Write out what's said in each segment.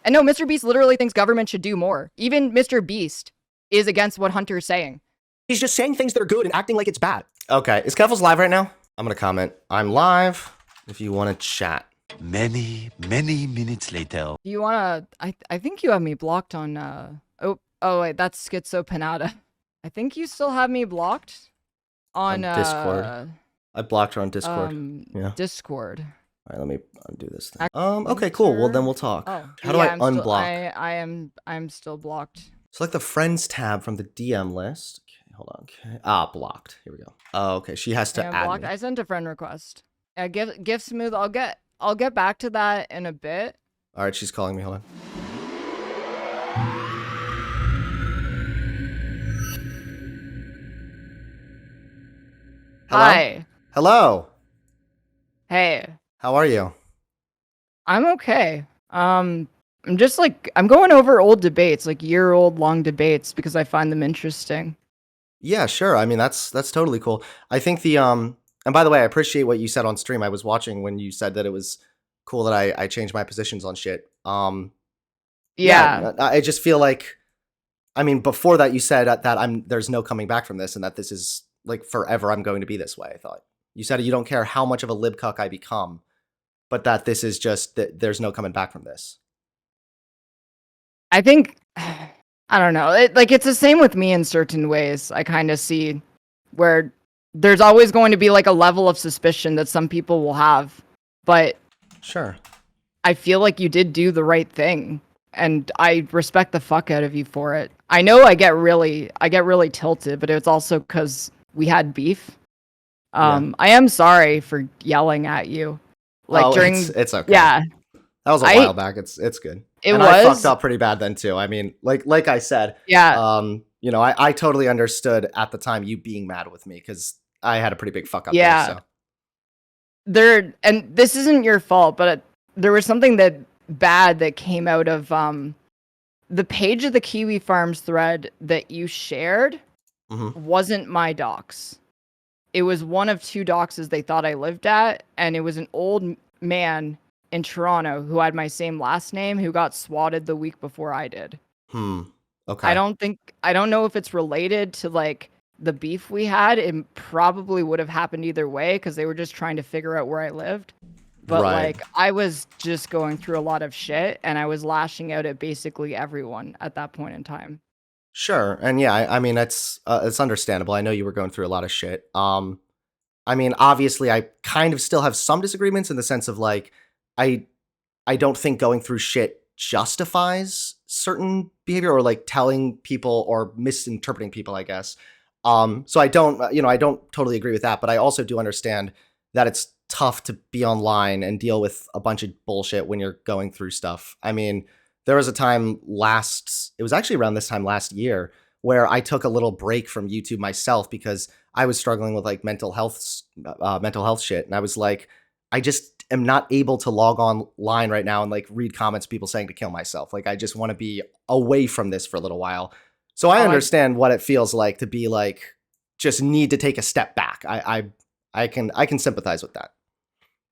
And no, Mr. Beast literally thinks government should do more. Even Mr. Beast is against what Hunter's saying. He's just saying things that are good and acting like it's bad. Okay, is Keffals live right now? I'm gonna comment. I'm live if you want to chat. Many minutes later. Do you want to... I think you have me blocked on... Oh, wait, that's Schizopanada. I think you still have me blocked on Discord. I blocked her on Discord. Yeah. Discord. All right, let me undo this thing. Okay, cool. Well, then we'll talk. Oh, How do I unblock? I'm still blocked. Select the friends tab from the DM list. Okay, hold on. Okay. Blocked. Here we go. Oh, okay. She has to add me. I sent a friend request. Give Smooth. I'll get back to that in a bit. All right, she's calling me. Hold on. Hello? Hi. Hello. Hey. How are you? I'm okay. I'm just like, I'm going over old debates, like year-old long debates, because I find them interesting. Yeah, sure. I mean, that's totally cool. I think and by the way, I appreciate what you said on stream. I was watching when you said that it was cool that I changed my positions on shit. Yeah. I just feel like, I mean, before that you said that there's no coming back from this and that this is like forever I'm going to be this way. I thought you said you don't care how much of a libcuck I become, but that this is just that there's no coming back from this. I think, I don't know. It's the same with me in certain ways. I kind of see where there's always going to be like a level of suspicion that some people will have, but sure, I feel like you did do the right thing, and I respect the fuck out of you for it. I know I get really tilted, but it's also because we had beef. Yeah. I am sorry for yelling at you. Like during, it's okay. Yeah, that was a while back. It's good. I fucked up pretty bad then too. I mean, like I said, yeah. You know, I totally understood at the time you being mad with me because I had a pretty big fuck up yeah. there. So. And this isn't your fault, but there was something bad that came out of the page of the Kiwi Farms thread that you shared wasn't my docs. It was one of two doxes they thought I lived at, and it was an old man in Toronto who had my same last name who got swatted the week before I did. Okay. I don't know if it's related to like the beef we had. It probably would have happened either way because they were just trying to figure out where I lived. But like I was just going through a lot of shit and I was lashing out at basically everyone at that point in time. Sure. And yeah, I mean, it's understandable. I know you were going through a lot of shit. I mean, obviously I kind of still have some disagreements in the sense of like, I don't think going through shit justifies certain behavior or like telling people or misinterpreting people, I guess. So I don't totally agree with that, but I also do understand that it's tough to be online and deal with a bunch of bullshit when you're going through stuff. I mean, there was a time it was actually around this time last year where I took a little break from YouTube myself because I was struggling with like mental health shit. And I was like, I just am not able to log online right now and like read comments people saying to kill myself. Like, I just want to be away from this for a little while. So I understand what it feels like to be like, just need to take a step back. I can sympathize with that.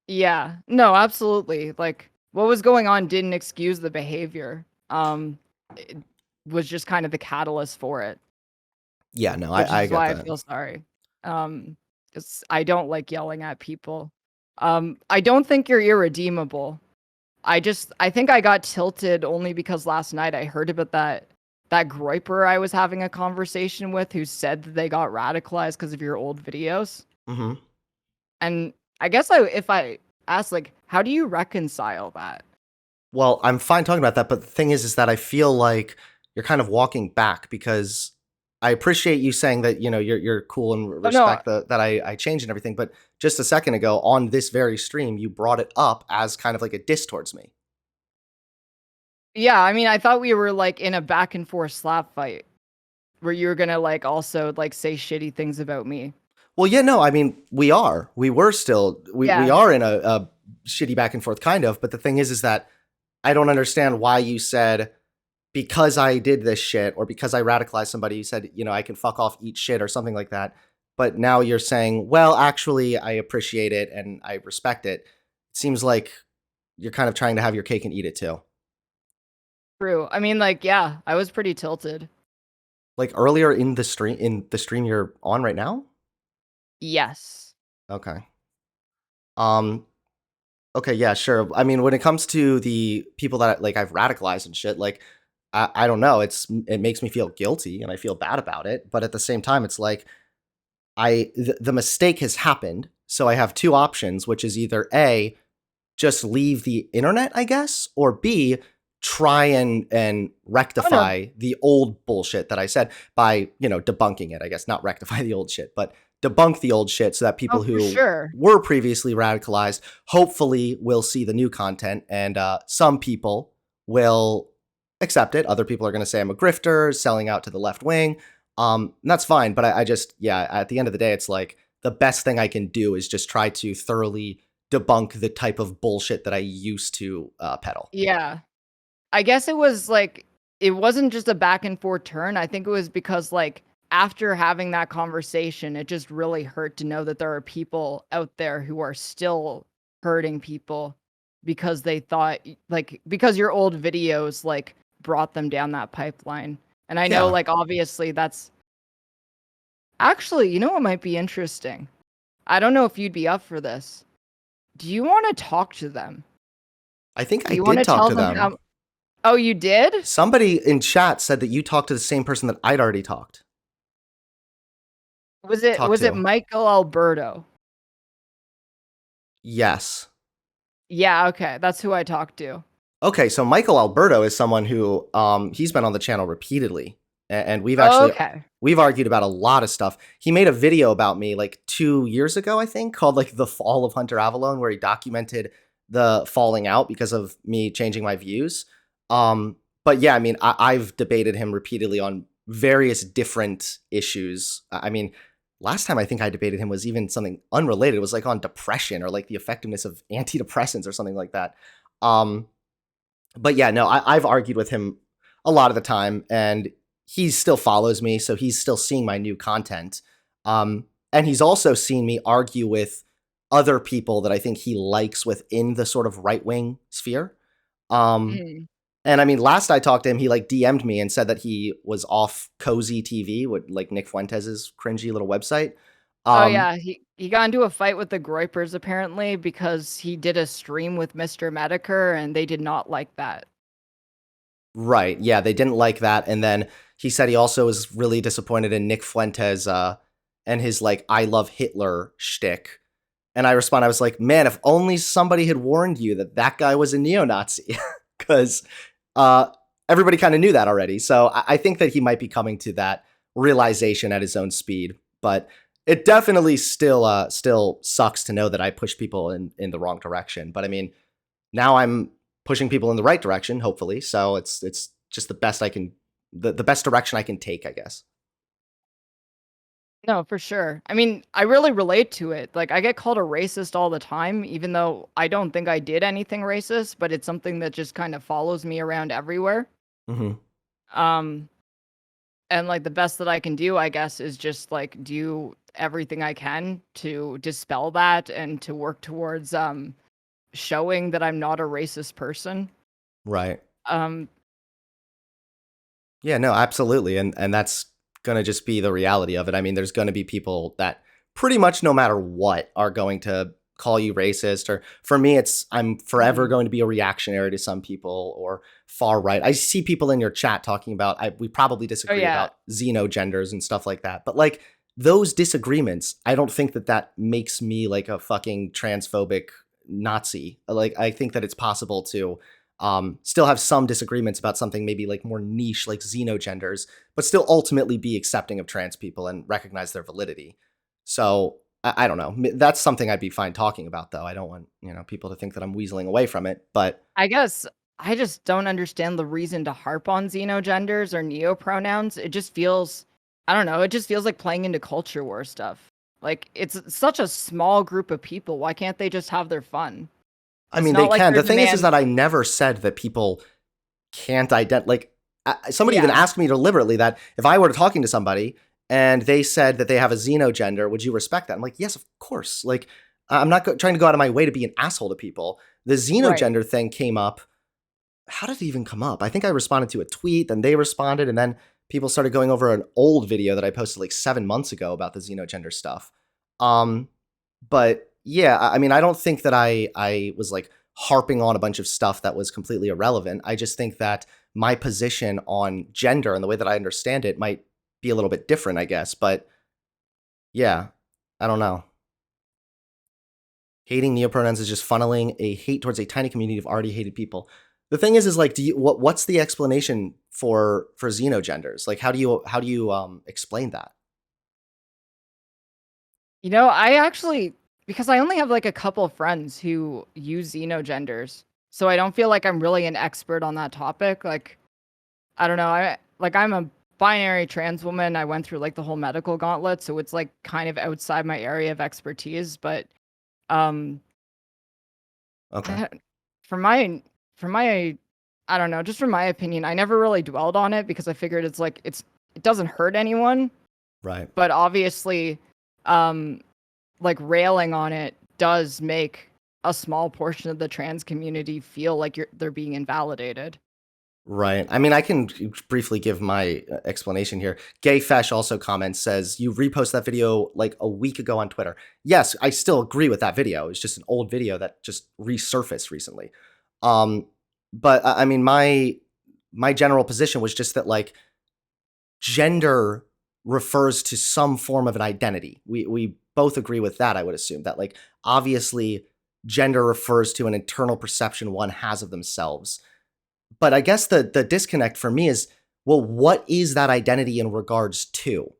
Yeah, no, absolutely. Like what was going on didn't excuse the behavior. It was just kind of the catalyst for it. Yeah, no, I get that. I feel sorry. I don't like yelling at people. I don't think you're irredeemable. I think I got tilted only because last night I heard about that groiper I was having a conversation with who said that they got radicalized because of your old videos. And I guess if I ask, like, how do you reconcile that? Well, I'm fine talking about that, but the thing is that I feel like you're kind of walking back because I appreciate you saying that, you know, you're cool and respect that I changed and everything, but just a second ago on this very stream, you brought it up as kind of like a diss towards me. Yeah, I mean, I thought we were like in a back and forth slap fight where you were gonna like also like say shitty things about me. Well, yeah, no, I mean, we are in a shitty back and forth kind of, but the thing is that I don't understand why you said because I did this shit or because I radicalized somebody, you said, you know, I can fuck off, eat shit or something like that. But now you're saying, well, actually, I appreciate it and I respect it. It seems like you're kind of trying to have your cake and eat it too. true. I mean, like, yeah, I was pretty tilted. Like earlier in the stream you're on right now? Yes. Okay. Um okay, yeah, sure. I mean, when it comes to the people that like I've radicalized and shit, like I don't know, it makes me feel guilty and I feel bad about it, but at the same time it's like the mistake has happened, so I have two options, which is either A, just leave the internet, I guess, or B, try and Oh no. rectify the old bullshit that I said by, debunking it, I guess, not rectify the old shit, but debunk the old shit so that Oh, people for who sure. were previously radicalized hopefully will see the new content and some people will accept it. Other people are going to say I'm a grifter, selling out to the left wing. And that's fine. But I just, yeah, at the end of the day, it's like the best thing I can do is just try to thoroughly debunk the type of bullshit that I used to peddle. Yeah. I guess it was like it wasn't just a back and forth turn. I think it was because like after having that conversation, it just really hurt to know that there are people out there who are still hurting people because they thought like because your old videos like brought them down that pipeline. And I know Yeah. like obviously that's actually, you know what might be interesting? I don't know if you'd be up for this. Do you want to talk to them? I think Do I you want did to talk tell to them them. how Oh, you did? Somebody in chat said that you talked to the same person that I'd already talked Was it to. Michael Alberto? Yes. Yeah, okay. That's who I talked to. Okay, so Michael Alberto is someone who he's been on the channel repeatedly, and Okay. we've argued about a lot of stuff. He made a video about me like 2 years ago, I think, called like the Fall of Hunter Avallone, where he documented the falling out because of me changing my views. But yeah, I mean, I've debated him repeatedly on various different issues. I mean, last time I think I debated him was even something unrelated. It was like on depression or like the effectiveness of antidepressants or something like that. Um, but yeah, no, I've argued with him a lot of the time, and he still follows me, so he's still seeing my new content. And he's also seen me argue with other people that I think he likes within the sort of right wing sphere. Um, Mm. and I mean, last I talked to him, he like DM'd me and said that he was off Cozy TV, with like Nick Fuentes's cringy little website. Oh Um, yeah, he got into a fight with the Groypers apparently because he did a stream with Mr. Medicare and they did not like that. Right. Yeah, they didn't like that. And then he said he also was really disappointed in Nick Fuentes and his like I love Hitler shtick. And I responded, I was like, man, if only somebody had warned you that that guy was a neo-Nazi, because uh, everybody kind of knew that already. So I think that he might be coming to that realization at his own speed. But it definitely still sucks to know that I push people in the wrong direction. But I mean, now I'm pushing people in the right direction, hopefully. So it's just the best I can, the best direction I can take, I guess. No, for sure. I mean, I really relate to it. Like I get called a racist all the time even though I don't think I did anything racist, but it's something that just kind of follows me around everywhere. Mm-hmm. Um and like the best that I can do, I guess, is just like do everything I can to dispel that and to work towards showing that I'm not a racist person. Right. Um, Yeah, no, absolutely. And that's going to just be the reality of it. I mean, there's going to be people that pretty much no matter what are going to call you racist, or for me it's I'm forever mhm. going to be a reactionary to some people or far right. I see people in your chat talking about we probably Oh disagree yeah, about xenogenders and stuff like that. But like those disagreements, I don't think that that makes me like a fucking transphobic Nazi. Like I think that it's possible to still have some disagreements about something maybe like more niche, like xenogenders, but still ultimately be accepting of trans people and recognize their validity. So I don't know. That's something I'd be fine talking about, though. I don't want people to think that I'm weaseling away from it. But I guess I just don't understand the reason to harp on xenogenders or neopronouns. It just feels, I don't know, it just feels like playing into culture war stuff. Like it's such a small group of people. Why can't they just have their fun? I It's mean, they not like can. they're The thing is demand. that I never said that people can't identify. Like somebody even Yeah, asked me deliberately that if I were talking to somebody and they said that they have a xenogender, would you respect that? I'm like, yes, of course. Like I'm not trying to go out of my way to be an asshole to people. The right. xenogender thing came up how did it even come up? I think I responded to a tweet, then they responded, and then people started going over an old video that I posted like 7 months ago about the xenogender stuff. Um, but yeah, I mean, I don't think that I was like harping on a bunch of stuff that was completely irrelevant. I just think that my position on gender and the way that I understand it might be a little bit different, I guess. But yeah, I don't know. Hating neopronouns is just funneling a hate towards a tiny community of already hated people. The thing is like, what's the explanation for xenogenders? Like, how do you explain that? You know, I actually, because I only have like a couple friends who use xenogenders, so I don't feel like I'm really an expert on that topic. Like, I don't know. I'm a binary trans woman. I went through like the whole medical gauntlet, so it's like kind of outside my area of expertise. But um, Okay, for my, I don't know, just from my opinion, I never really dwelled on it because I figured it doesn't hurt anyone. right. But obviously, um, like railing on it does make a small portion of the trans community feel like they're being invalidated. Right. I mean, I can briefly give my explanation here. Gay Fesh also comments, says, you repost that video like a week ago on Twitter. Yes, I still agree with that video. It's just an old video that just resurfaced recently. Um, but I mean, my general position was just that like gender refers to some form of an identity. We both agree with that, I would assume. That like obviously gender refers to an internal perception one has of themselves. But I guess the disconnect for me is, well, what is that identity in regards to?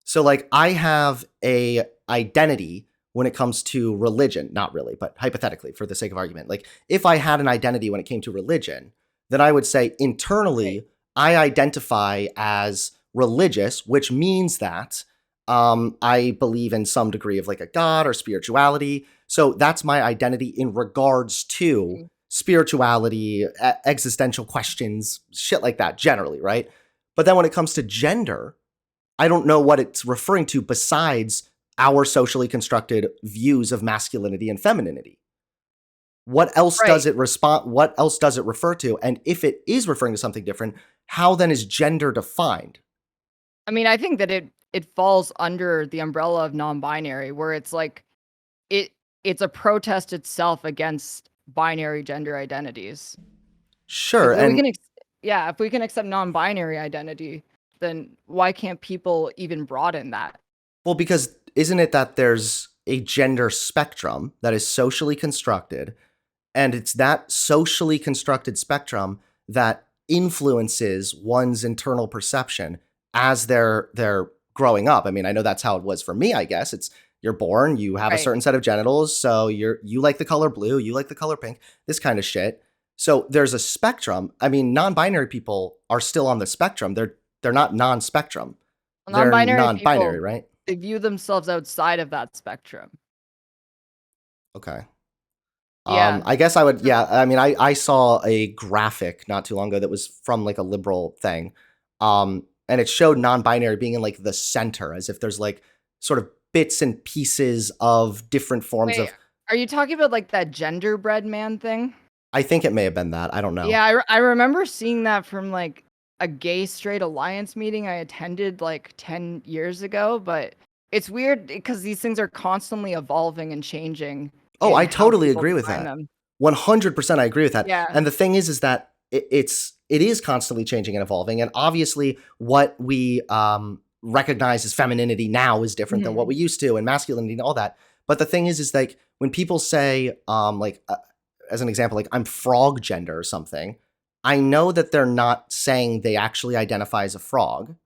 So like I have a identity when it comes to religion, not really, but hypothetically for the sake of argument. Like if I had an identity when it came to religion, then I would say internally Right. I identify as religious, which means that I believe in some degree of like a god or spirituality. So that's my identity in regards to Mhm. spirituality, existential questions, shit like that, generally, right? But then when it comes to gender, I don't know what it's referring to besides our socially constructed views of masculinity and femininity. What else does Right. it respond? What else does it refer to? And if it is referring to something different, how then is gender defined? I mean, I think that it falls under the umbrella of non-binary, where it's like it it's a protest itself against binary gender identities. Sure, If we and can, yeah, if we can accept non-binary identity, then why can't people even broaden that? well, because isn't it that there's a gender spectrum that is socially constructed, and it's that socially constructed spectrum that influences one's internal perception as they're growing up. I mean, I know that's how it was for me, I guess. It's you're born, you have a Right. certain set of genitals, so you like the color blue, you like the color pink, this kind of shit. So there's a spectrum. I mean, non-binary people are still on the spectrum. They're not non-spectrum. Well, They're non-binary non-binary, people, right? they view themselves outside of that spectrum. Okay. Yeah. I guess I would, So- yeah. I mean, I saw a graphic not too long ago that was from like a liberal thing. And it showed non-binary being in like the center, as if there's like sort of bits and pieces of different forms Wait, of, are you talking about like that genderbread man thing? I think it may have been that. I don't know. Yeah, I remember seeing that from like a gay straight alliance meeting I attended like 10 years ago, but it's weird because these things are constantly evolving and changing Oh, in I how totally people agree with define that. them. 100% I agree with that. Yeah. And the thing is that it is constantly changing and evolving. And obviously what we recognize as femininity now is different than what Mhm. we used to, and masculinity and all that. But the thing is like when people say as an example, like I'm frog gender or something, I know that they're not saying they actually identify as a frog,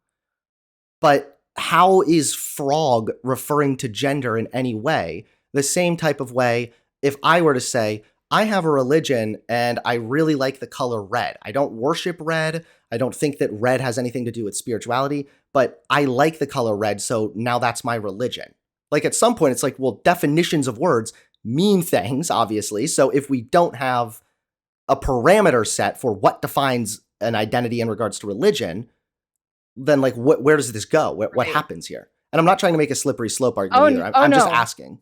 but how is frog referring to gender in any way? The same type of way, if I were to say, I have a religion and I really like the color red. I don't worship red. I don't think that red has anything to do with spirituality, but I like the color red, so now that's my religion. Like at some point, it's like, well, definitions of words mean things, obviously. So if we don't have a parameter set for what defines an identity in regards to religion, then like where does this go? What Right. happens here? And I'm not trying to make a slippery slope argument either. Oh I'm just no. asking.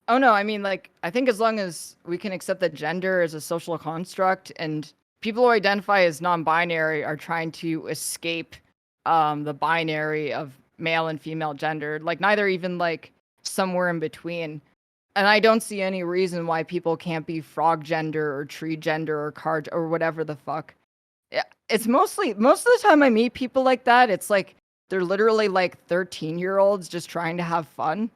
Oh no, I mean like I think as long as we can accept that gender is a social construct and people who identify as non-binary are trying to escape the binary of male and female gender, like neither even like somewhere in between. And I don't see any reason why people can't be frog gender or tree gender or card or whatever the fuck. It's mostly most of the time I meet people like that, it's like they're literally like 13-year-olds just trying to have fun.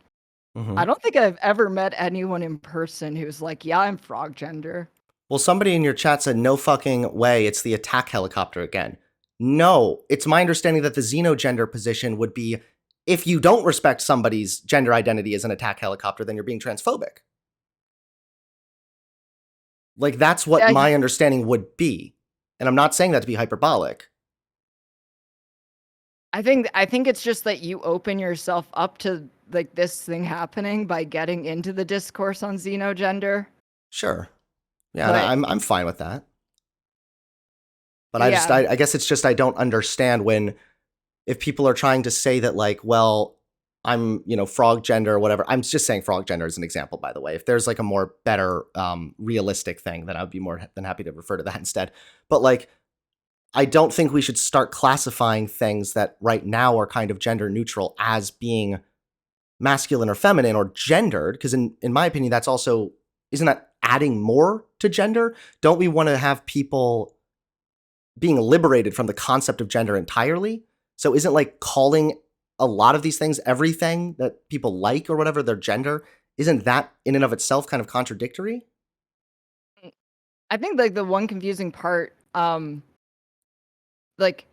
Mm-hmm. I don't think I've ever met anyone in person who's like, yeah, I'm frog gender. Well, somebody in your chat said, no fucking way, it's the attack helicopter again. No, it's my understanding that the xenogender position would be if you don't respect somebody's gender identity as an attack helicopter, then you're being transphobic. Like, that's what Yeah, my understanding would be. And I'm not saying that to be hyperbolic. I think it's just that you open yourself up to like this thing happening by getting into the discourse on xenogender. Sure. Yeah, But I'm fine with that. But yeah, I guess it's just I don't understand when if people are trying to say that like, well, I'm, frog gender or whatever. I'm just saying frog gender as an example, by the way. If there's like a more better realistic thing, then I would be more than happy to refer to that instead. But like, I don't think we should start classifying things that right now are kind of gender neutral as being masculine or feminine or gendered, because in my opinion, that's also, isn't that adding more to gender? Don't we want to have people being liberated from the concept of gender entirely? So isn't like calling a lot of these things everything that people like or whatever their gender, isn't that in and of itself kind of contradictory? I think like the one confusing part, like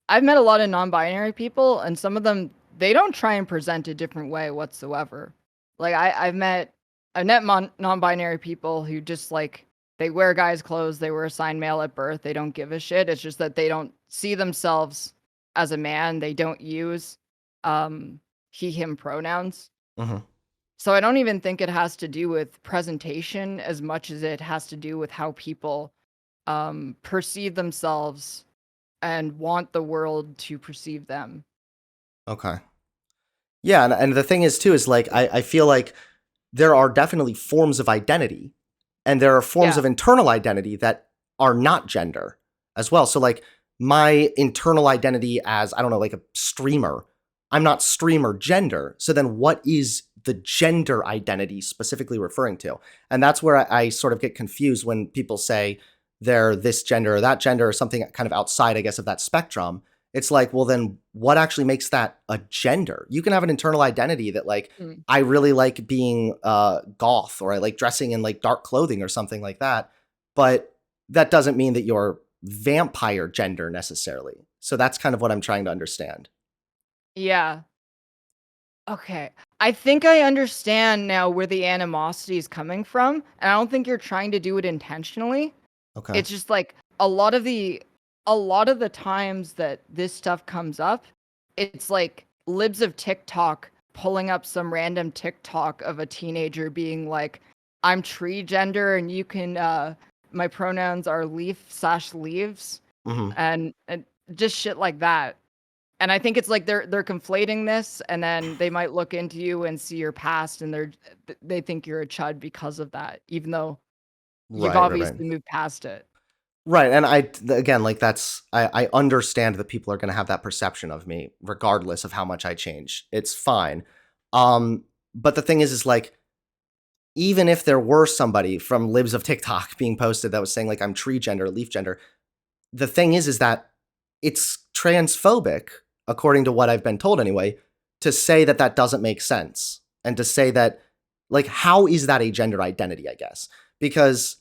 I've met a lot of non-binary people, and some of them they don't try and present a different way whatsoever. Like I've met non-binary people who just like they wear guys' clothes, they were assigned male at birth, they don't give a shit. It's just that they don't see themselves as a man. They don't use he him pronouns. Mm-hmm. So I don't even think it has to do with presentation as much as it has to do with how people perceive themselves and want the world to perceive them. Okay. Yeah, and the thing is too is like I feel like there are definitely forms of identity and there are forms Yeah. of internal identity that are not gender as well. So like my internal identity as, I don't know, like a streamer, I'm not streamer gender. So then what is the gender identity specifically referring to? And that's where I sort of get confused when people say they're this gender or that gender or something kind of outside, I guess, of that spectrum. It's like, well, then what actually makes that a gender? You can have an internal identity that like, Mm. I really like being goth or I like dressing in like dark clothing or something like that. But that doesn't mean that you're vampire gender necessarily. So that's kind of what I'm trying to understand. Yeah. Okay. I think I understand now where the animosity is coming from, and I don't think you're trying to do it intentionally. Okay. It's just like a lot of the times that this stuff comes up, it's like libs of TikTok pulling up some random TikTok of a teenager being like, I'm tree gender and you can my pronouns are leaf/leaves Mm-hmm. and just shit like that. And I think it's like they're conflating this, and then they might look into you and see your past, and they think you're a chud because of that, even though you've Right. obviously moved past it. Right. And again, like I understand that people are going to have that perception of me regardless of how much I change. It's fine. But the thing is like, even if there were somebody from libs of TikTok being posted that was saying like, I'm tree gender, leaf gender, the thing is that it's transphobic, according to what I've been told anyway, to say that that doesn't make sense. And to say that, like, how is that a gender identity, I guess? Because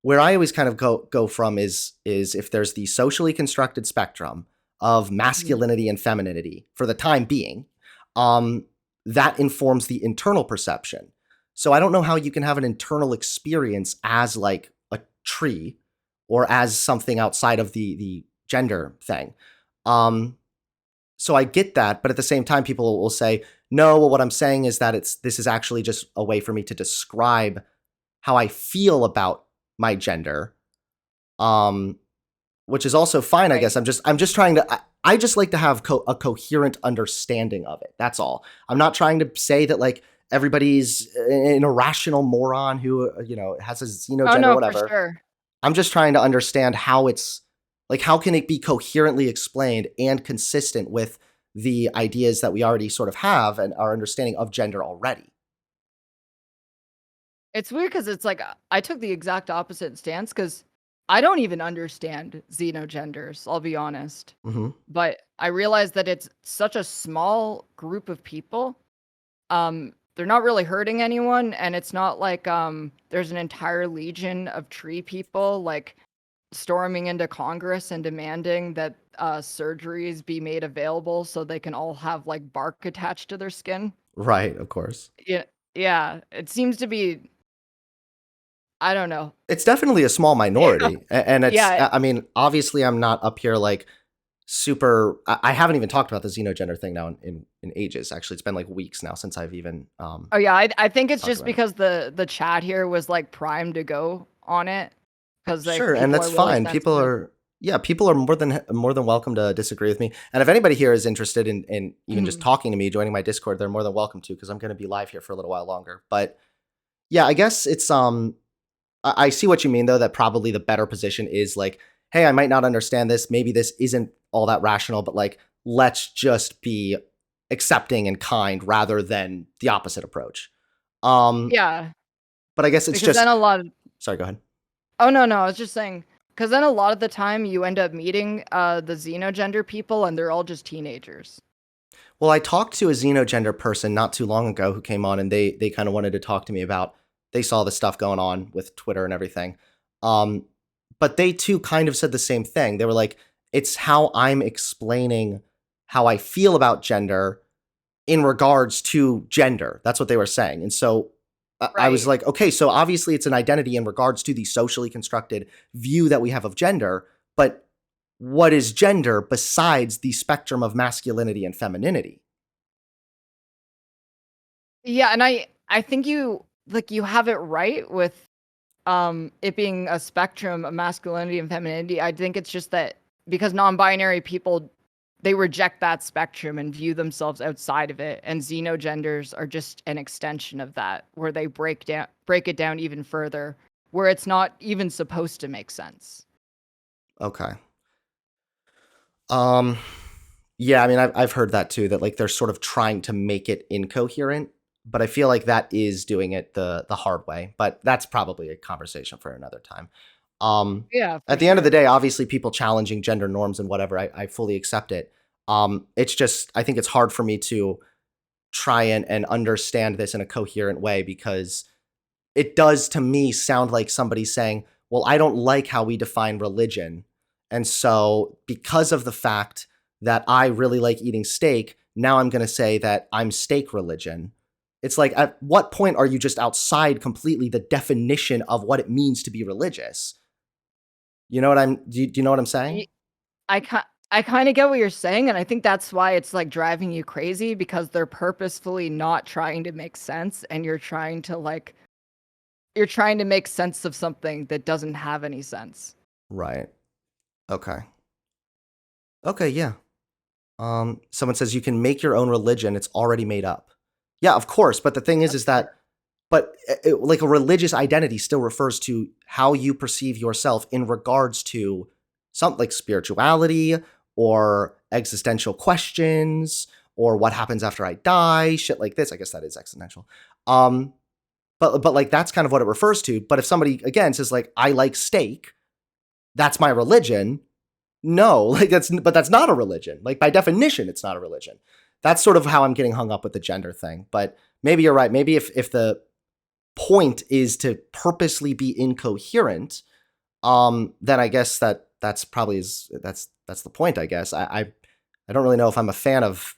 where I always kind of go from is if there's the socially constructed spectrum of masculinity and femininity for the time being, that informs the internal perception. So I don't know how you can have an internal experience as like a tree or as something outside of the gender thing. So I get that, but at the same time, people will say, no, well, what I'm saying is that this is actually just a way for me to describe how I feel about my gender. Which is also fine, I Right. guess. I'm just trying to, I just like to have a coherent understanding of it. That's all. I'm not trying to say that like everybody's an irrational moron who, has a Oh xenogender or no, for whatever. sure. I'm just trying to understand how it's like, how can it be coherently explained and consistent with the ideas that we already sort of have and our understanding of gender already? It's weird because it's like I took the exact opposite stance because I don't even understand xenogenders, I'll be honest. Hmm. But I realized that it's such a small group of people. They're not really hurting anyone, and it's not like there's an entire legion of tree people like storming into Congress and demanding that surgeries be made available so they can all have like bark attached to their skin. Right, of course. Yeah, yeah. It seems to be. I don't know. It's definitely a small minority. And it's, Yeah. I mean, obviously, I'm not up here like super. I haven't even talked about the xenogender thing now in ages. Actually, it's been like weeks now since I've even Oh yeah. I think it's talked just about it. because the chat here was like primed to go on it because like Sure, and people that's are really fine. sensitive. People are more than welcome to disagree with me. And if anybody here is interested in even just Mhm. talking to me, joining my Discord, they're more than welcome to because I'm going to be live here for a little while longer. But yeah, I guess it's I see what you mean though. That probably the better position is like, hey, I might not understand this. Maybe this isn't all that rational, but like, let's just be accepting and kind rather than the opposite approach. Um, Yeah, but I guess it's because then just. a lot of Sorry, go ahead. oh no, I was just saying because then a lot of the time you end up meeting the xenogender people and they're all just teenagers. Well, I talked to a xenogender person not too long ago who came on, and they kind of wanted to talk to me about they saw the stuff going on with Twitter and everything. Um, but they too kind of said the same thing. They were like, "It's how I'm explaining how I feel about gender in regards to gender." That's what they were saying, and so I was Right. like, "Okay, so obviously it's an identity in regards to the socially constructed view that we have of gender, but." What is gender besides the spectrum of masculinity and femininity? Yeah, and I think you like you have it right with it being a spectrum of masculinity and femininity. I think it's just that because non-binary people they reject that spectrum and view themselves outside of it, and xenogenders are just an extension of that where they break it down even further where it's not even supposed to make sense. Okay. Um, yeah, I mean, I've heard that too, that like they're sort of trying to make it incoherent, but I feel like that is doing it the hard way. But that's probably a conversation for another time. Yeah, for At the end of the sure. day, obviously, people challenging gender norms and whatever, I fully accept it. It's just I think it's hard for me to try and understand this in a coherent way because it does to me sound like somebody saying, well, I don't like how we define religion. And so, because of the fact that I really like eating steak, now I'm going to say that I'm steak religion. It's like, at what point are you just outside completely the definition of what it means to be religious? You know what do you know what I'm saying? Y- I kind of get what you're saying, and I think that's why it's like driving you crazy because they're purposefully not trying to make sense, and you're trying to make sense of something that doesn't have any sense. Right. Okay. Okay. Yeah. Someone says you can make your own religion. It's already made up. Yeah, of course. But the thing is That's that fair. but like a religious identity still refers to how you perceive yourself in regards to something like spirituality or existential questions or what happens after I die, shit like this. I guess that is existential. Um, but like that's kind of what it refers to. But if somebody again says like I like steak, that's my religion. No, like that's not a religion. Like by definition, it's not a religion. That's sort of how I'm getting hung up with the gender thing. But maybe you're right. Maybe if the point is to purposely be incoherent, then I guess that's probably that's the point. I guess I don't really know if I'm a fan of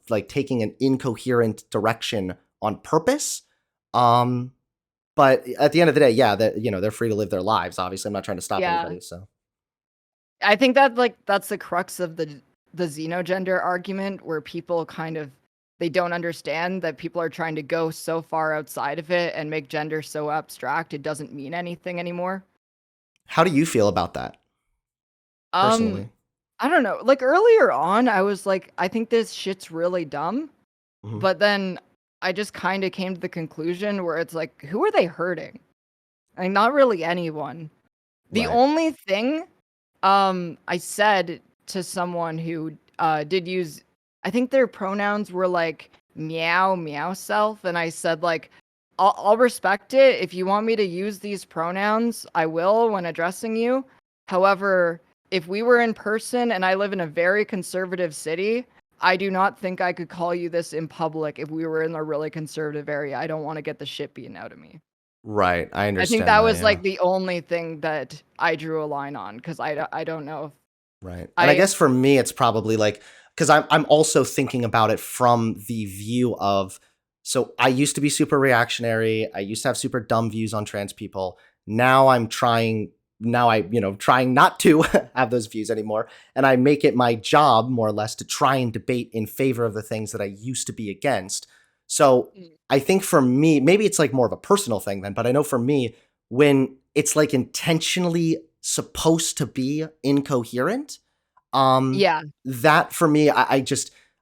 like taking an incoherent direction on purpose. Um, but at the end of the day, yeah, that they're free to live their lives. Obviously, I'm not trying to stop Yeah. anybody. So I think that like that's the crux of the xenogender argument where people kind of they don't understand that people are trying to go so far outside of it and make gender so abstract it doesn't mean anything anymore. how do you feel about that Um personally? I don't know. Like earlier on I was like I think this shit's really dumb, Mhm. but then I just kind of came to the conclusion where it's like who are they hurting? Like not really anyone. The Right. only thing I said to someone who did use, I think their pronouns were like meow, meow self. And I said, like, I'll respect it. If you want me to use these pronouns, I will when addressing you. However, if we were in person and I live in a very conservative city, I do not think I could call you this in public if we were in a really conservative area. I don't want to get the shit beaten out of me. Right. I I think understand that that. was Yeah. like the only thing that I drew a line on because I don't know if Right. And I I guess for me, it's probably like, because I'm also thinking about it from the view of, so I used to be super reactionary. I used to have super dumb views on trans people. Now I'm trying, trying not to have those views anymore. And I make it my job, more or less, to try and debate in favor of the things that I used to be against. So Mm. I think for me, maybe it's like more of a personal thing then, but I know for me, when it's like intentionally supposed to be incoherent, um, Yeah, that for me, I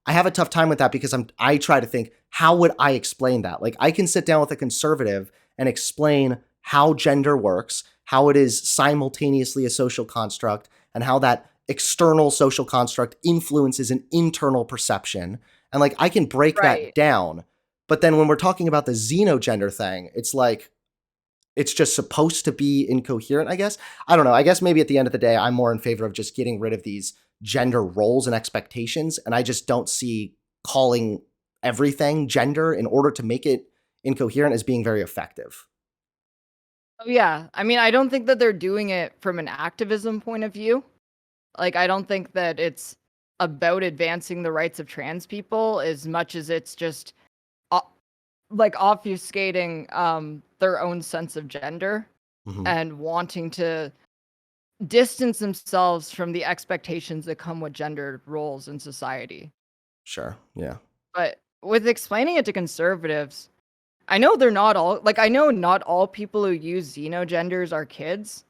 have a tough time with that because I try to think, how would I explain that? Like I can sit down with a conservative and explain how gender works, how it is simultaneously a social construct, and how that external social construct influences an internal perception. And like I can break that right. down. But then when we're talking about the xenogender thing, it's like it's just supposed to be incoherent, I guess. I don't know. I guess maybe at the end of the day, I'm more in favor of just getting rid of these gender roles and expectations. And I just don't see calling everything gender in order to make it incoherent as being very effective. Oh, yeah. I mean, I don't think that they're doing it from an activism point of view. Like, I don't think that it's about advancing the rights of trans people as much as it's just o- like obfuscating their own sense of gender Hmm. and wanting to distance themselves from the expectations that come with gender roles in society. Sure. Yeah. But with explaining it to conservatives, I know they're not all like I know not all people who use xenogenders are kids,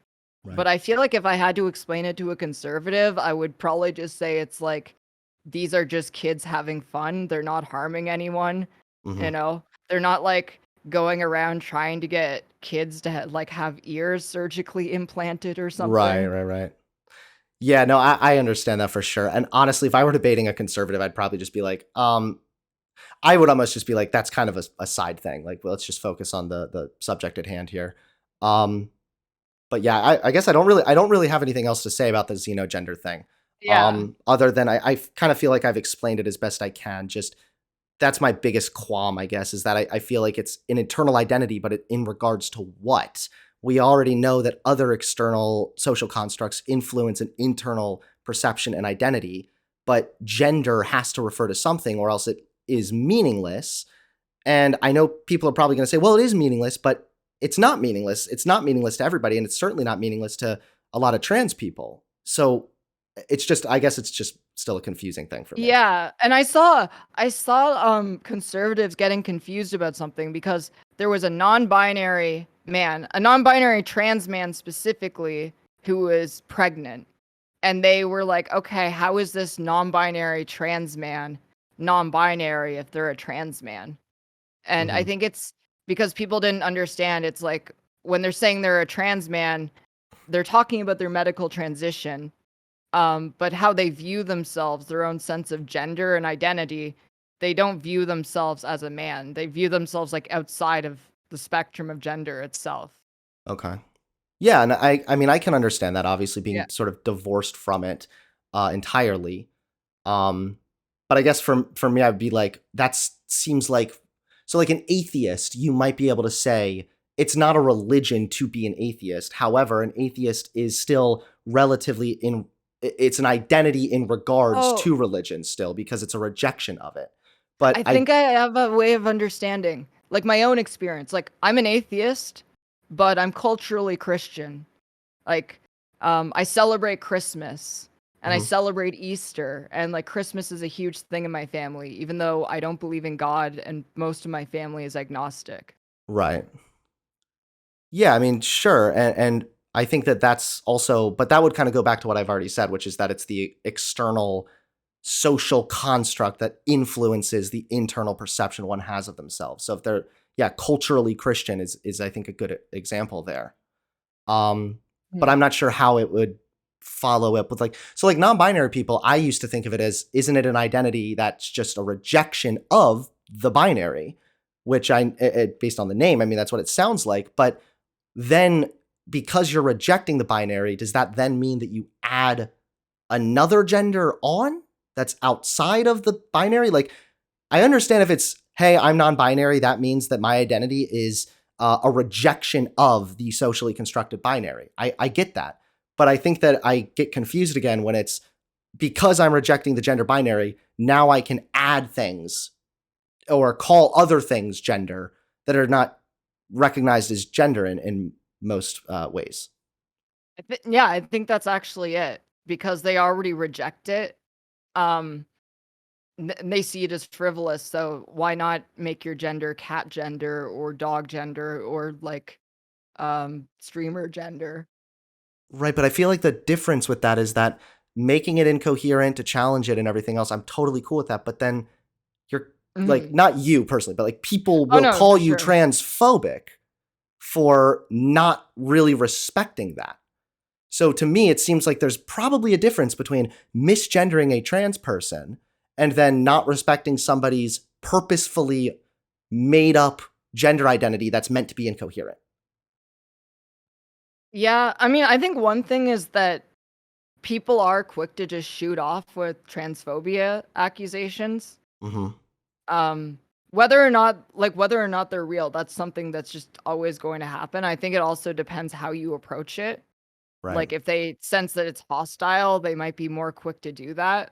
Right. but I feel like if I had to explain it to a conservative, I would probably just say it's like these are just kids having fun. They're not harming anyone, Hmm. you know? They're not like going around trying to get kids to like have ears surgically implanted or Right. something. Right. Right. Yeah. No, I understand that for sure. And honestly, if I were debating a conservative, I'd probably just be like, I would almost just be like, that's kind of a side thing. Like, well, let's just focus on the subject at hand here. Um, but yeah, I guess I don't really have anything else to say about the xenogender thing. Yeah. Other than I kind of feel like I've explained it as best I can. Just that's my biggest qualm, I guess, is that I feel like it's an internal identity, but in regards to what? We already know that other external social constructs influence an internal perception and identity, but gender has to refer to something or else it is meaningless. And I know people are probably going to say, well, it is meaningless, but it's not meaningless. It's not meaningless to everybody. And it's certainly not meaningless to a lot of trans people. So it's just, I guess it's just still a confusing thing for me. Yeah, and I saw conservatives getting confused about something because there was a non-binary man, a non-binary trans man specifically who was pregnant. And they were like, "Okay, how is this non-binary trans man non-binary if they're a trans man?" And I Hmm. think it's because people didn't understand it's like when they're saying they're a trans man, they're talking about their medical transition, but how they view themselves, their own sense of gender and identity, they don't view themselves as a man. They view themselves like outside of the spectrum of gender itself. Okay. Yeah. And I mean, I can understand that obviously being Yeah. sort of divorced from it entirely. Um, but I guess for me, I'd be like, that seems like so like an atheist, you might be able to say it's not a religion to be an atheist. However, an atheist is still relatively it's an identity in regards Oh, to religion still because it's a rejection of it. But I I think I have a way of understanding, like my own experience. Like I'm an atheist, but I'm culturally Christian. Like, I celebrate Christmas and I Mhm. celebrate Easter, and like Christmas is a huge thing in my family, even though I don't believe in God and most of my family is agnostic. Right. Yeah, I mean, sure, and I think that that's also, but that would kind of go back to what I've already said, which is that it's the external social construct that influences the internal perception one has of themselves. So if they're, yeah, culturally Christian is I think a good example there. Um but I'm not sure how it would follow up with like, so like non-binary people, I used to think of it as, isn't it an identity that's just a rejection of the binary, which based on the name, I mean, that's what it sounds like. But then because you're rejecting the binary, does that then mean that you add another gender on that's outside of the binary? Like, I understand if it's, hey, I'm non-binary, that means that my identity is a rejection of the socially constructed binary. I get that. But I think that I get confused again when it's because I'm rejecting the gender binary, now I can add things or call other things gender that are not recognized as gender in most ways. Yeah, I think that's actually it because they already reject it. Um, and they see it as frivolous. So why not make your gender cat gender or dog gender or like streamer gender? Right, but I feel like the difference with that is that making it incoherent to challenge it and everything else, I'm totally cool with that. But then you're like, Mhm. not you personally, but like people Oh will no, call for you sure. transphobic for not really respecting that. So to me, it seems like there's probably a difference between misgendering a trans person and then not respecting somebody's purposefully made up gender identity that's meant to be incoherent. Yeah, I mean, I think one thing is that people are quick to just shoot off with transphobia accusations. Mm-hmm. Um, whether or not they're real, that's something that's just always going to happen. I think it also depends how you approach it. Right. Like if they sense that it's hostile, they might be more quick to do that.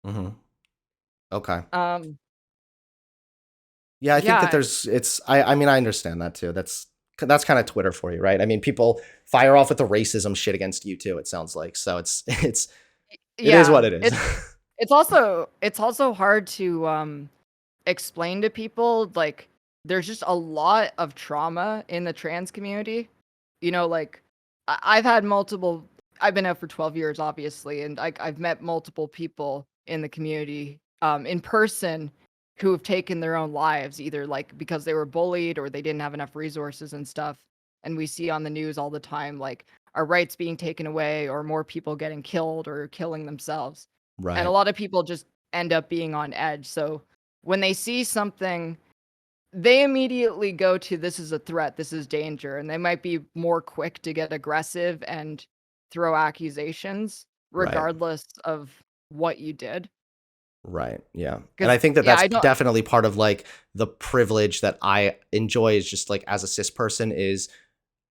Mm-hmm. Okay. Um, Yeah, I think that yeah, I mean, I understand that too. That's kind of Twitter for you, right? I mean, people fire off with the racism shit against you too, it sounds like. So it is what yeah. it is. It's also hard to explain to people like there's just a lot of trauma in the trans community. Like I've had multiple. I've been out for 12 years, obviously, and I've met multiple people in the community, in person, who have taken their own lives, either like because they were bullied or they didn't have enough resources and stuff. And we see on the news all the time, like our rights being taken away, or more people getting killed or killing themselves. And a Right. lot of people just end up being on edge. So when they see something, they immediately go to this is a threat, this is danger, and they might be more quick to get aggressive and throw accusations Right. regardless of what you did. Right. Yeah. And I Because think that yeah, that's I don't. definitely part of like the privilege that I enjoy is just like as a cis person is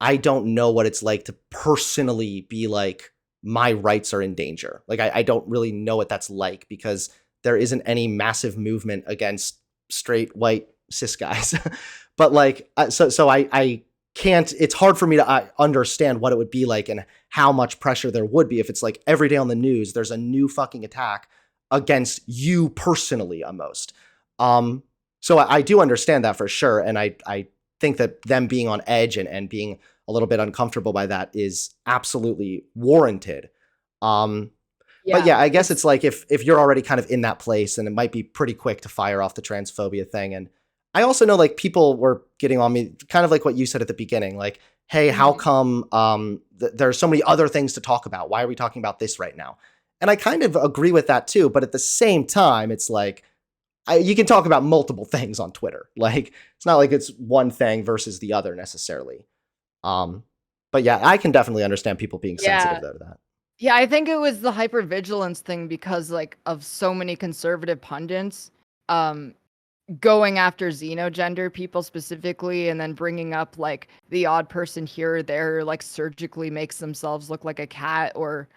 I don't know what it's like to personally be like, my rights are in danger. Like, I don't really know what that's like because there isn't any massive movement against straight white cis guys. But like, I can't, it's hard for me to understand what it would be like and how much pressure there would be if it's like every day on the news, there's a new fucking attack against you personally almost. So I do understand that for sure. And I think that them being on edge and being a little bit uncomfortable by that is absolutely warranted. Um, but yeah, Yeah, I guess it's it's like if you're already kind of in that place, and it might be pretty quick to fire off the transphobia thing. And I also know like people were getting on me, kind of like what you said at the beginning, like, hey, how mhm. come there's so many other things to talk about? Why are we talking about this right now? And I kind of agree with that too. But at the same time, it's like you can talk about multiple things on Twitter. Like it's not like it's one thing versus the other necessarily. Um, but yeah, I can definitely understand people being sensitive Yeah. though to that. Yeah, I think it was the hypervigilance thing because like of so many conservative pundits um going after xenogender people specifically and then bringing up like the odd person here or there who, like surgically makes themselves look like a cat, or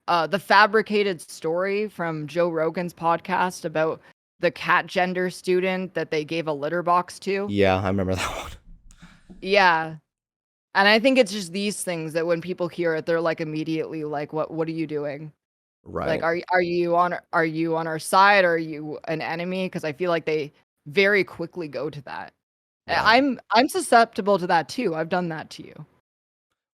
the fabricated story from Joe Rogan's podcast about the cat gender student that they gave a litter box to. Yeah, I remember that one. Yeah. And I think it's just these things that when people hear it, they're like immediately like, what are you doing? Like, Right. are you on our side? Or are you an enemy? Because I feel like they very quickly go to that. Right. I'm susceptible to that too. I've done that to you.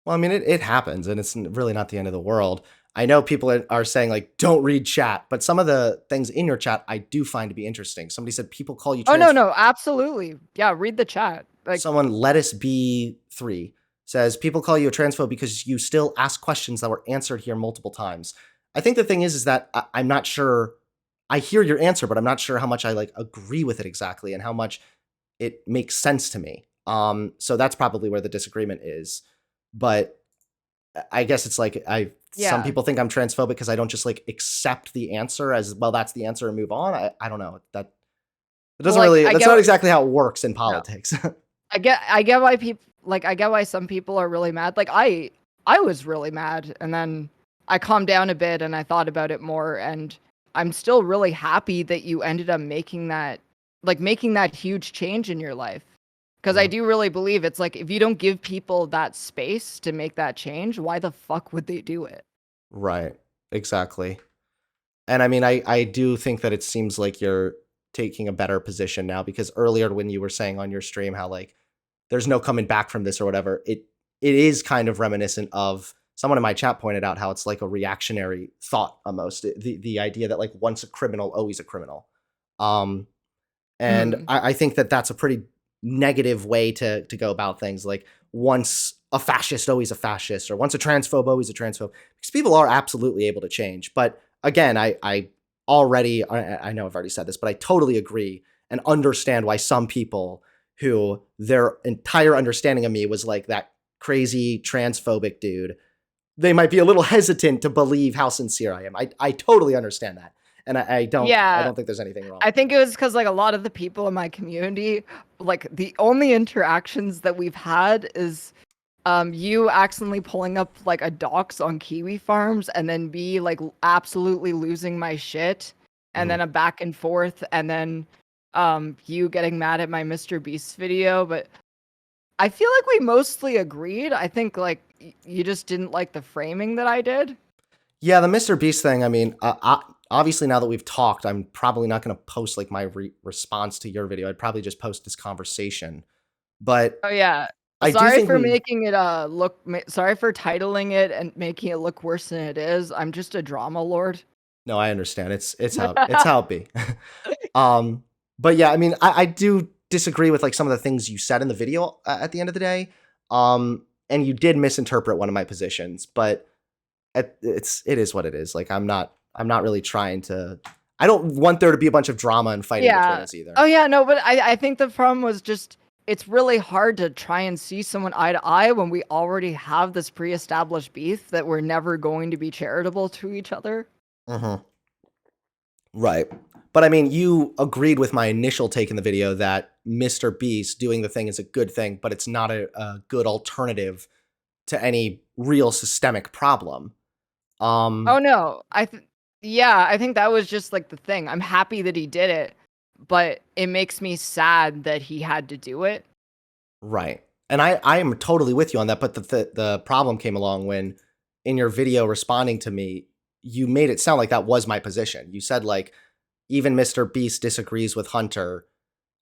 Well, I mean, it happens, and it's really not the end of the world. I know people are saying like, don't read chat, but some of the things in your chat I do find to be interesting. Somebody said people call you Oh no, trans. no, absolutely. Yeah, read the chat. Like, Someone let us be 3. says, people call you a transphobe because you still ask questions that were answered here multiple times. I think the thing is that I'm not sure. I hear your answer, but I'm not sure how much I like agree with it exactly and how much it makes sense to me. So that's probably where the disagreement is. But I guess it's like some Yeah. people think I'm transphobic because I don't just like accept the answer as well. That's the answer and move on. I don't know that it doesn't Like, really. I That's get not exactly how it works in no. politics. I get why people I get why some people are really mad. Like I was really mad, and then I calmed down a bit and I thought about it more, and I'm still really happy that you ended up making that huge change in your life. Because I Mhm. do really believe it's like if you don't give people that space to make that change, why the fuck would they do it? Right. Exactly. And I mean, I do think that it seems like you're taking a better position now because earlier when you were saying on your stream how like there's no coming back from this or whatever, it is kind of reminiscent of someone in my chat pointed out how it's like a reactionary thought almost. The idea that like once a criminal, always a criminal. Um, and Mhm. I think that that's a pretty negative way to go about things. Like once a fascist, always a fascist, or once a transphobe, always a transphobe. Because people are absolutely able to change. But again, I know I've already said this, but I totally agree and understand why some people who their entire understanding of me was like that crazy transphobic dude, they might be a little hesitant to believe how sincere I am. I totally understand that. And I Yeah. don't think there's anything wrong I with that. think it was because like a lot of the people in my community, like the only interactions that we've had is you accidentally pulling up like a dox on kiwi farms and then me like absolutely losing my shit and Mhm. then a back and forth and then you getting mad at my Mr. Beast video, but I feel like we mostly agreed. I think like you just didn't like the framing that I did. Yeah, the Mr. Beast thing. I mean, obviously now that we've talked, I'm probably not going to post like my response to your video. I'd probably just post this conversation. But Oh yeah. I do Sorry think for we. making it sorry for titling it and making it look worse than it is. I'm just a drama lord. No, I understand. It's how it be. um, but yeah, I mean, I do disagree with like some of the things you said in the video at the end of the day. And you did misinterpret one of my positions, but it is what it is. Like I'm not really trying to. I don't want there to be a bunch of drama and fighting between Yeah. us either. Oh yeah, no, but I think the problem was just it's really hard to try and see someone eye to eye when we already have this pre-established beef that we're never going to be charitable to each other. Mhm. Right. But I mean, you agreed with my initial take in the video that Mr. Beast doing the thing is a good thing, but it's not a good alternative to any real systemic problem. Oh Um, no, yeah, I think that was just like the thing. I'm happy that he did it, but it makes me sad that he had to do it. right. And I am totally with you on that, but the problem came along when in your video responding to me, you made it sound like that was my position. You said like even Mr. Beast disagrees with Hunter.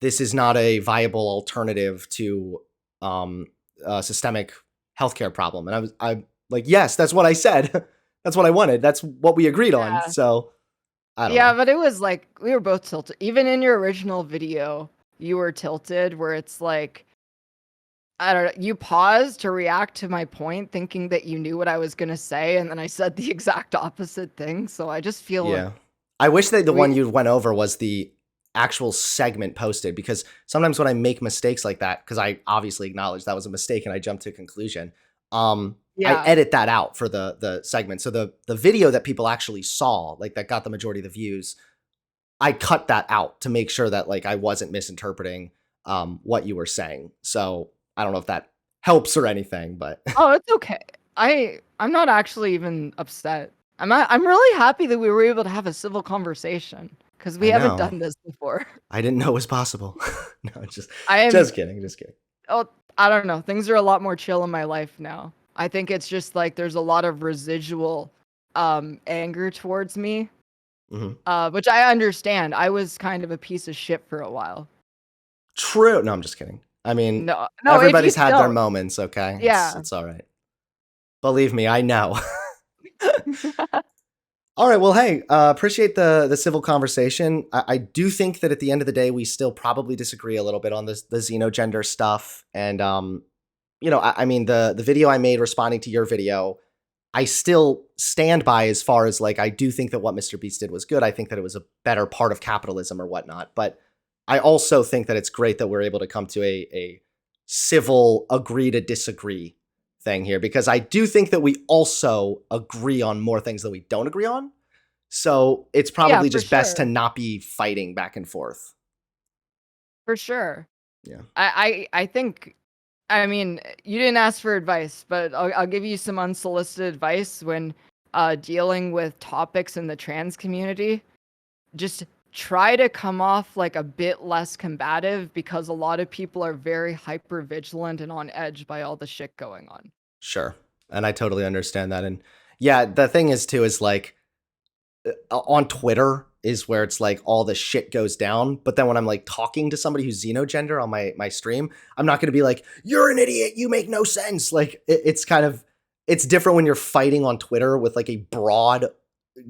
This is not a viable alternative to a systemic healthcare problem. And I like, yes, that's what I said. That's what I wanted. That's what we agreed on. Yeah. So I don't Yeah, know. but it was like we were both tilted. Even in your original video, you were tilted where it's like I don't know, you paused to react to my point thinking that you knew what I was going to say and then I said the exact opposite thing. So I just feel like Yeah. I wish that the one we you went over was the actual segment posted because sometimes when I make mistakes like that, because I obviously acknowledge that was a mistake and I jumped to a conclusion, I yeah. edit that out for the segment. So the video that people actually saw, like that got the majority of the views, I cut that out to make sure that like I wasn't misinterpreting what you were saying. So I don't know if that helps or anything, but Oh, it's okay. I'm not actually even upset. I'm really happy that we were able to have a civil conversation because we I haven't know done this before. I didn't know it was possible. No, just I am just kidding, just kidding. oh, I don't know. Things are a lot more chill in my life now. I think it's just like there's a lot of residual anger towards me. Mhm. Which I understand. I was kind of a piece of shit for a while. True. No, I'm just kidding. I mean, No, if you everybody's had their don't. moments. Okay, it's Yeah. it's all right. Believe me, I know. All right. Well, hey, appreciate the civil conversation. I do think that at the end of the day, we still probably disagree a little bit on this the xenogender stuff, and you know, I mean, the video I made responding to your video, I still stand by as far as like, I do think that what Mr. Beast did was good. I think that it was a better part of capitalism or whatnot. But I also think that it's great that we're able to come to a civil agree to disagree thing here, because I do think that we also agree on more things that we don't agree on. So it's Yeah, probably for just best to sure. not be fighting back and forth. For sure. Yeah. I think, I mean, you didn't ask for advice, but I'll give you some unsolicited advice when dealing with topics in the trans community. Just try to come off like a bit less combative, because a lot of people are very hyper vigilant and on edge by all the shit going on. Sure. And I totally understand that. And yeah, the thing is too, is like on Twitter is where it's like all the shit goes down. But then when I'm like talking to somebody who's xenogender on my stream, I'm not going to be like, you're an idiot, you make no sense. Like it's kind of, it's different when you're fighting on Twitter with like a broad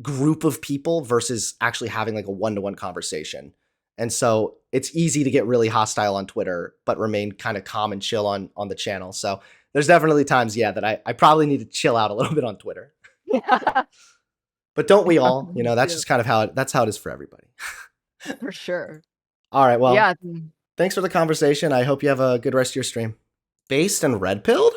group of people versus actually having like a one-to-one conversation. And so it's easy to get really hostile on Twitter, but remain kind of calm and chill on the channel. So there's definitely times, yeah, that I probably need to chill out a little bit on Twitter. Yeah, But don't we all? You me know, that's too, just kind of that's how it is for everybody. for sure. All right, well, Yeah. thanks for the conversation. I hope you have a good rest of your stream. Based and red pilled?